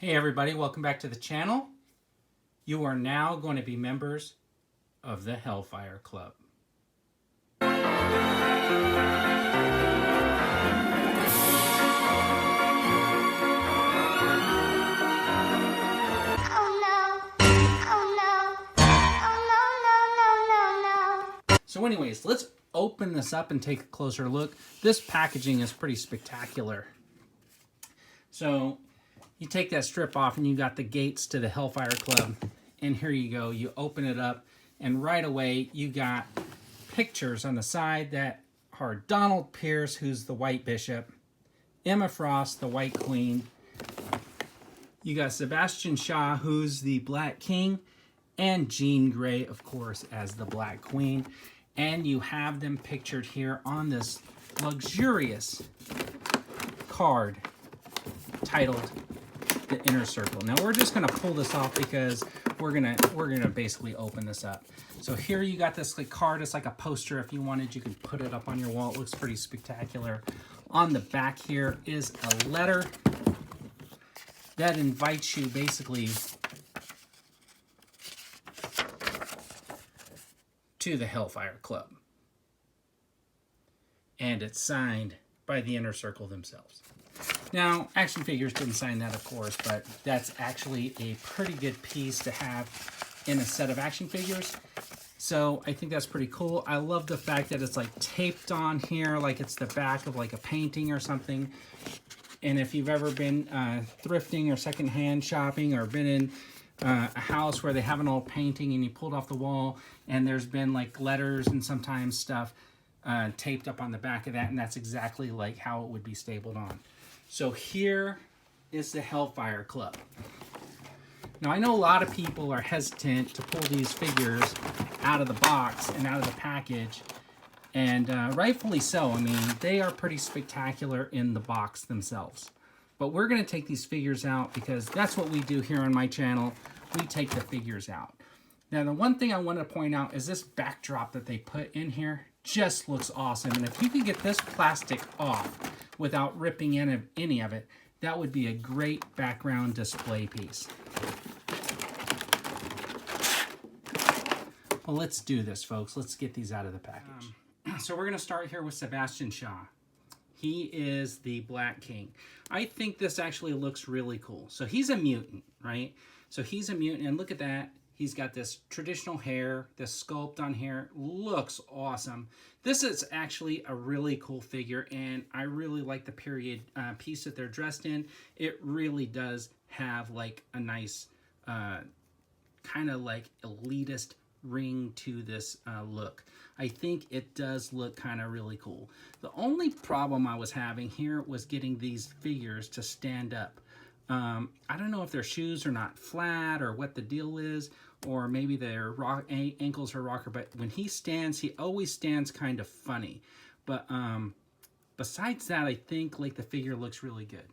Hey everybody, welcome back to the channel. You are now going to be members of the Hellfire Club. So anyways, let's open this up and take a closer look. This packaging is pretty spectacular. So you take that strip off and you got the gates to the Hellfire Club. And here you go. You open it up and right away you got pictures on the side that are Donald Pierce, who's the White Bishop, Emma Frost, the White Queen. You got Sebastian Shaw, who's the Black King, and Jean Grey, of course, as the Black Queen. And you have them pictured here on this luxurious card titled The Inner Circle. Now we're just gonna pull this off because we're gonna basically open this up. So here you got this card. It's like a poster. If you wanted, you could put it up on your wall. It looks pretty spectacular. On the back here is a letter that invites you basically to the Hellfire Club. And it's signed by the Inner Circle themselves. Now, Action Figures didn't sign that, of course, but that's actually a pretty good piece to have in a set of action figures. So I think that's pretty cool. I love the fact that it's like taped on here, like it's the back of like a painting or something. And if you've ever been thrifting or secondhand shopping or been in a house where they have an old painting and you pulled off the wall and there's been like letters and sometimes stuff taped up on the back of that, and that's exactly like how it would be stapled on. So here is the Hellfire Club. Now I know a lot of people are hesitant to pull these figures out of the box and out of the package, and rightfully so. I mean, they are pretty spectacular in the box themselves. But we're going to take these figures out because that's what we do here on my channel. We take the figures out. Now, the one thing I want to point out is this backdrop that they put in here just looks awesome. And if you could get this plastic off without ripping any of it, that would be a great background display piece. Well, let's do this, folks. Let's get these out of the package. So we're going to start here with Sebastian Shaw. He is the Black King. I think this actually looks really cool. So he's a mutant, right? So he's a mutant, and look at that. He's got this traditional hair, this sculpt on here. Looks awesome. This is actually a really cool figure, and I really like the period piece that they're dressed in. It really does have like a nice kind of like elitist ring to this look. I think it does look kind of really cool. The only problem I was having here was getting these figures to stand up. I don't know if their shoes are not flat or what the deal is, or maybe their ankles are rocker, but when he stands, he always stands kind of funny. But besides that, I think like the figure looks really good.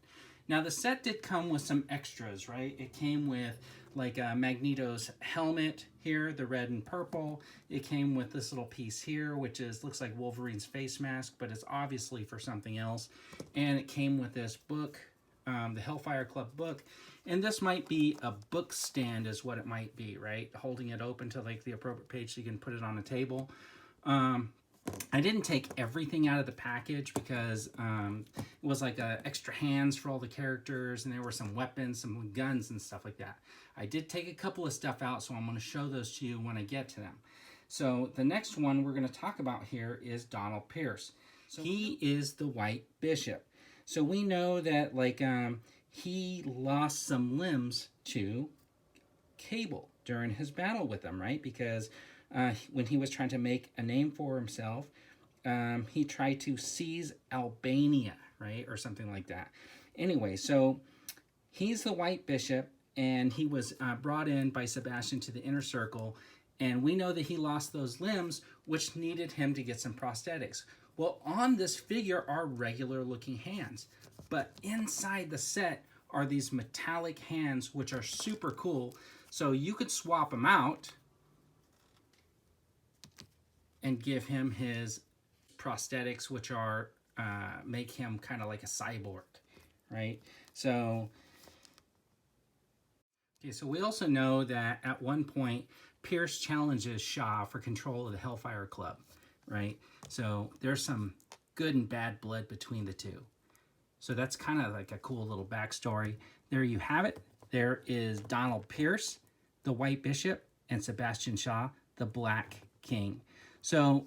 Now the set did come with some extras, right? It came with like Magneto's helmet here, the red and purple. It came with this little piece here, which looks like Wolverine's face mask, but it's obviously for something else. And it came with this book, the Hellfire Club book. And this might be a book stand is what it might be, right? Holding it open to like the appropriate page so you can put it on a table. I didn't take everything out of the package because it was like extra hands for all the characters, and there were some weapons, some guns and stuff like that. I did take a couple of stuff out, so I'm going to show those to you when I get to them. So the next one we're going to talk about here is Donald Pierce. So he is the White Bishop. So we know that like he lost some limbs to Cable during his battle with them, right? Because when he was trying to make a name for himself, he tried to seize Albania, right? Or something like that. Anyway, so he's the White Bishop, and he was brought in by Sebastian to the Inner Circle, and we know that he lost those limbs, which needed him to get some prosthetics. Well, on this figure are regular looking hands, but inside the set are these metallic hands, which are super cool. So you could swap them out and give him his prosthetics, which are make him kind of like a cyborg, right? So Okay, so we also know that at one point, Pierce challenges Shaw for control of the Hellfire Club, right? So there's some good and bad blood between the two. So that's kind of like a cool little backstory. There you have it. There is Donald Pierce, the White Bishop, and Sebastian Shaw, the Black King. So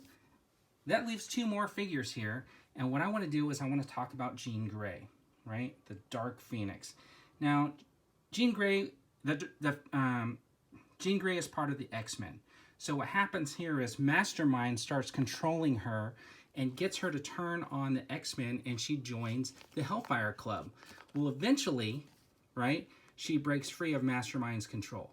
that leaves two more figures here. And what I want to do is I want to talk about Jean Grey, right? The Dark Phoenix. Now, Jean Grey, Jean Grey is part of the X-Men. So what happens here is Mastermind starts controlling her and gets her to turn on the X-Men, and she joins the Hellfire Club. Well, eventually, right, she breaks free of Mastermind's control,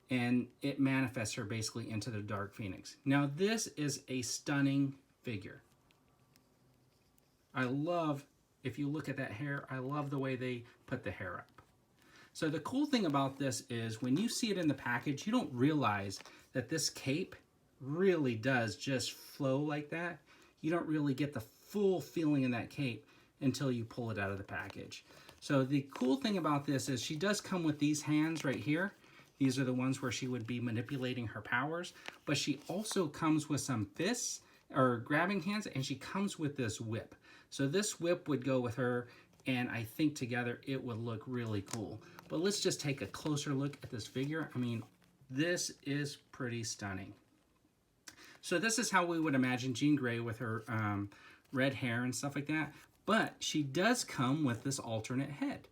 and it manifests her basically into the Dark Phoenix. Now, this is a stunning figure. I love, if you look at that hair, I love the way they put the hair up. So the cool thing about this is when you see it in the package, you don't realize that this cape really does just flow like that. You don't really get the full feeling in that cape until you pull it out of the package. So the cool thing about this is she does come with these hands right here. These are the ones where she would be manipulating her powers, but she also comes with some fists or grabbing hands, and she comes with this whip. So this whip would go with her, and I think together it would look really cool. But let's just take a closer look at this figure. I mean, this is pretty stunning. So this is how we would imagine Jean Grey with her red hair and stuff like that. But she does come with this alternate head.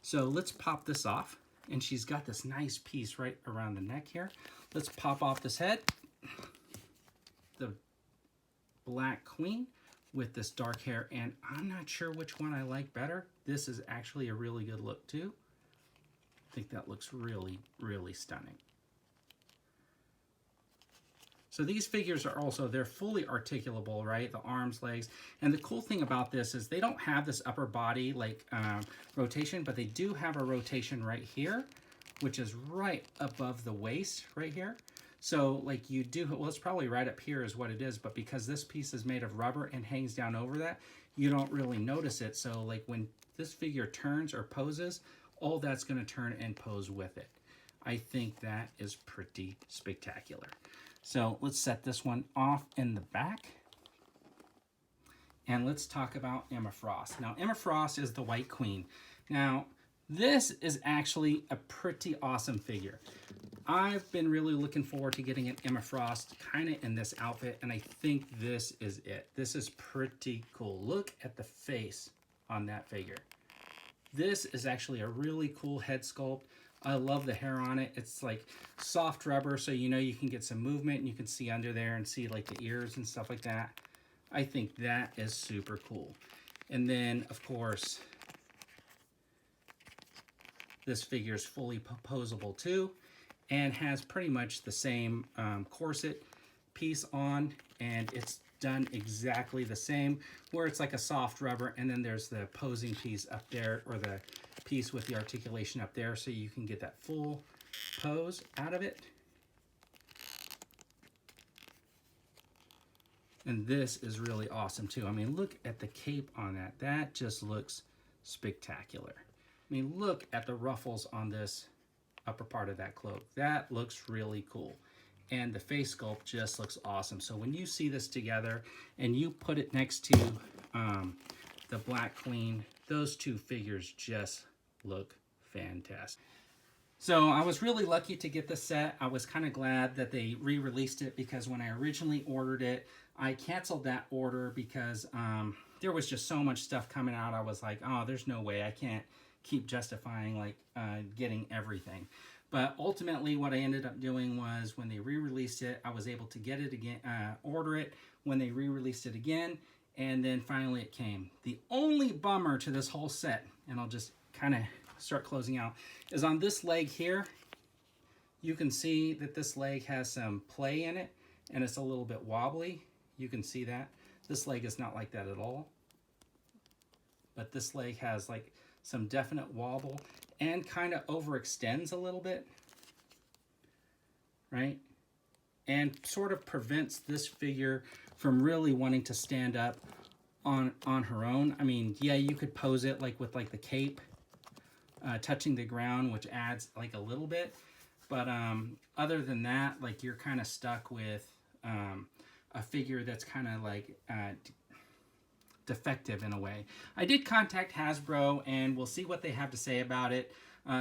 So let's pop this off. And she's got this nice piece right around the neck here. Let's pop off this head. The Black Queen with this dark hair. And I'm not sure which one I like better. This is actually a really good look too. I think that looks really, really stunning. So these figures are also, they're fully articulable, right? The arms, legs. And the cool thing about this is they don't have this upper body like rotation, but they do have a rotation right here, which is right above the waist right here. So like you do, well, it's probably right up here is what it is, but because this piece is made of rubber and hangs down over that, you don't really notice it. So like when this figure turns or poses, all that's gonna turn and pose with it. I think that is pretty spectacular. So let's set this one off in the back. And let's talk about Emma Frost. Now, Emma Frost is the White Queen. Now, this is actually a pretty awesome figure. I've been really looking forward to getting an Emma Frost kind of in this outfit, and I think this is it. This is pretty cool. Look at the face on that figure. This is actually a really cool head sculpt. I love the hair on it. It's like soft rubber, so you know you can get some movement and you can see under there and see like the ears and stuff like that. I think that is super cool. And then, of course, this figure is fully posable too and has pretty much the same corset piece on, and it's done exactly the same, where it's like a soft rubber, and then there's the posing piece up there, or the piece with the articulation up there, so you can get that full pose out of it. And this is really awesome too. I mean, look at the cape on that. That just looks spectacular. I mean, look at the ruffles on this upper part of that cloak. That looks really cool. And the face sculpt just looks awesome. So when you see this together and you put it next to the Black Queen, those two figures just look fantastic. So I was really lucky to get this set. I was kind of glad that they re-released it, because when I originally ordered it, I canceled that order because there was just so much stuff coming out. I was like, oh, there's no way. I can't keep justifying like getting everything. But ultimately what I ended up doing was, when they re-released it, I was able to get it again, order it when they re-released it again, and then finally it came. The only bummer to this whole set, and I'll just kind of start closing out, is on this leg here. You can see that this leg has some play in it, and it's a little bit wobbly. You can see that. This leg is not like that at all. But this leg has like some definite wobble and kind of overextends a little bit, right? And sort of prevents this figure from really wanting to stand up on her own. I mean, yeah, you could pose it like with like the cape, touching the ground, which adds like a little bit. But other than that, like you're kind of stuck with a figure that's kind of like defective in a way. I did contact Hasbro, and we'll see what they have to say about it.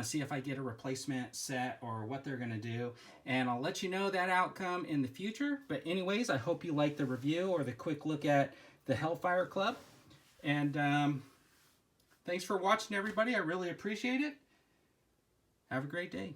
See if I get a replacement set or what they're going to do. And I'll let you know that outcome in the future. But anyways, I hope you liked the review or the quick look at the Hellfire Club. And thanks for watching, everybody. I really appreciate it. Have a great day.